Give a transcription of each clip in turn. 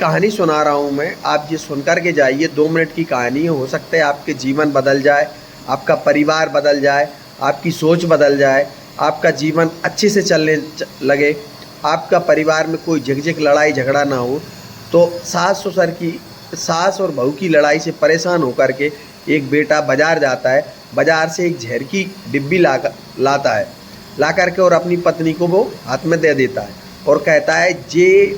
कहानी सुना रहा हूँ मैं, आप ये सुन कर के जाइए। 2 मिनट की कहानी है, हो सकता है आपके जीवन बदल जाए, आपका परिवार बदल जाए, आपकी सोच बदल जाए, आपका जीवन अच्छे से चलने लगे, आपका परिवार में कोई झिकझिक लड़ाई झगड़ा ना हो। तो सास और बहू की लड़ाई से परेशान होकर के एक बेटा बाज़ार जाता है, बाज़ार से एक जहर की डिब्बी लाता है, ला करके और अपनी पत्नी को वो हाथ में दे देता है और कहता है ये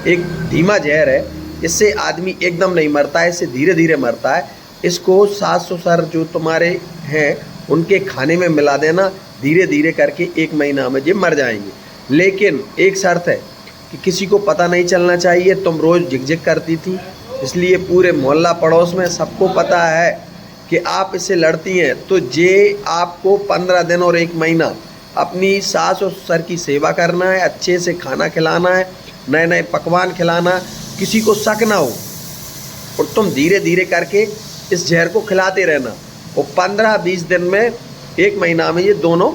एक धीमा जहर है, इससे आदमी एकदम नहीं मरता है, इससे धीरे धीरे मरता है। इसको सास ससुर जो तुम्हारे हैं उनके खाने में मिला देना, धीरे धीरे करके 1 महीना में ये मर जाएंगे। लेकिन एक शर्त है कि किसी को पता नहीं चलना चाहिए। तुम रोज़ झिकझिक करती थी, इसलिए पूरे मोहल्ला पड़ोस में सबको पता है कि आप इससे लड़ती हैं। तो ये आपको 15 दिन और 1 महीना अपनी सास और ससुर की सेवा करना है, अच्छे से खाना खिलाना है, नए नए पकवान खिलाना, किसी को शक ना हो, और तुम धीरे धीरे करके इस जहर को खिलाते रहना। और 15-20 दिन में, 1 महीना में ये दोनों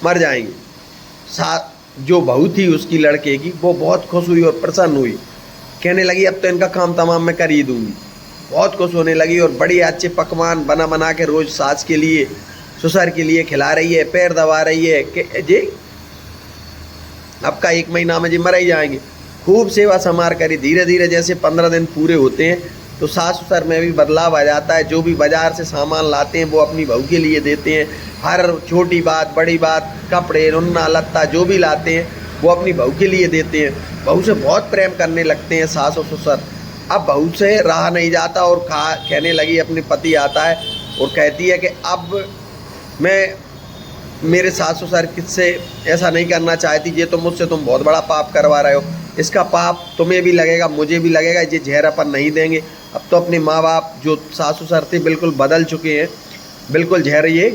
मर जाएंगे। जो बहू थी उसकी लड़के की, वो बहुत खुश हुई और प्रसन्न हुई, कहने लगी अब तो इनका काम तमाम मैं कर ही दूँगी। बहुत खुश होने लगी और बड़ी अच्छे पकवान बना के रोज़ सास के लिए ससुर के लिए खिला रही है, पैर दबा रही है कि जी आपका 1 महीना में जी मर ही जाएंगे। खूब सेवा समार करी। धीरे धीरे जैसे 15 दिन पूरे होते हैं तो सास ससुर में भी बदलाव आ जाता है। जो भी बाज़ार से सामान लाते हैं वो अपनी बहू के लिए देते हैं। हर छोटी बात बड़ी बात, कपड़े रुन्ना लत्ता जो भी लाते हैं वो अपनी बहू के लिए देते हैं। बहू से बहुत प्रेम करने लगते हैं सास और ससुर। अब बहू से रहा नहीं जाता और कहने लगी, अपने पति आता है और कहती है कि अब मैं मेरे सास ससुर किससे ऐसा नहीं करना चाहती, ये तो मुझसे तुम बहुत बड़ा पाप करवा रहे हो, इसका पाप तुम्हें भी लगेगा मुझे भी लगेगा, ये जहर अपन नहीं देंगे। अब तो अपने माँ बाप जो सास ससुर थे बिल्कुल बदल चुके हैं, बिल्कुल जहर ये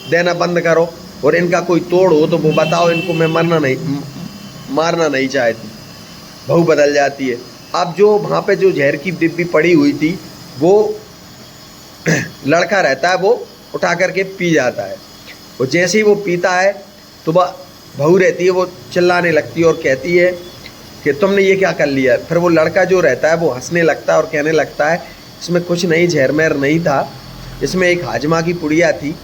देना बंद करो, और इनका कोई तोड़ हो तो वो बताओ, इनको मैं मारना नहीं चाहती। बहू बदल जाती है। अब जो वहाँ पे जो जहर की डिब्बी पड़ी हुई थी वो लड़का रहता है, वो उठा करके पी जाता है, और जैसे ही वो पीता है तो वह बहू रहती है वो चिल्लाने लगती है और कहती है कि तुमने ये क्या कर लिया। फिर वो लड़का जो रहता है वो हंसने लगता है और कहने लगता है इसमें कुछ नहीं, जहर महर नहीं था, इसमें एक हाजमा की पुड़िया थी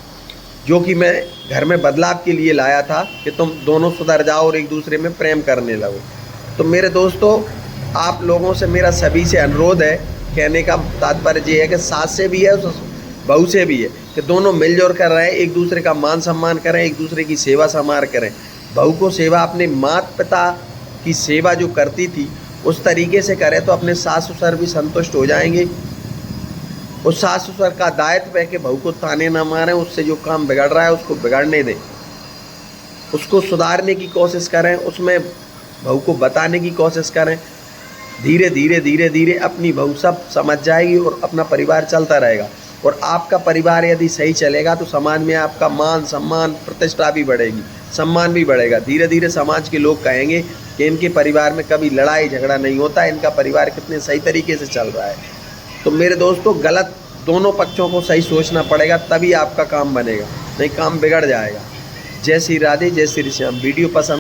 जो कि मैं घर में बदलाव के लिए लाया था कि तुम दोनों सुधर जाओ और एक दूसरे में प्रेम करने लगो। तो मेरे दोस्तों, आप लोगों से मेरा सभी से अनुरोध है, कहने का तात्पर्य ये है कि सास से भी है बहू से भी है कि दोनों मिलजुल कर रहें, एक दूसरे का मान सम्मान करें, एक दूसरे की सेवा समार करें। बहू को सेवा अपने माता पिता की सेवा जो करती थी उस तरीके से करें तो अपने सास ससुर भी संतुष्ट हो जाएंगे। उस सास ससुर का दायित्व है कि बहू को ताने ना मारें, उससे जो काम बिगड़ रहा है उसको बिगड़ने दें, उसको सुधारने की कोशिश करें, उसमें बहू को बताने की कोशिश करें। धीरे धीरे अपनी बहू सब समझ जाएगी और अपना परिवार चलता रहेगा। और आपका परिवार यदि सही चलेगा तो समाज में आपका मान सम्मान प्रतिष्ठा भी बढ़ेगी, सम्मान भी बढ़ेगा। धीरे धीरे समाज के लोग कहेंगे कि इनके परिवार में कभी लड़ाई झगड़ा नहीं होता, इनका परिवार कितने सही तरीके से चल रहा है। तो मेरे दोस्तों, गलत दोनों पक्षों को सही सोचना पड़ेगा, तभी आपका काम बनेगा, नहीं काम बिगड़ जाएगा। जय श्री राधे, जय श्री श्याम। वीडियो पसंद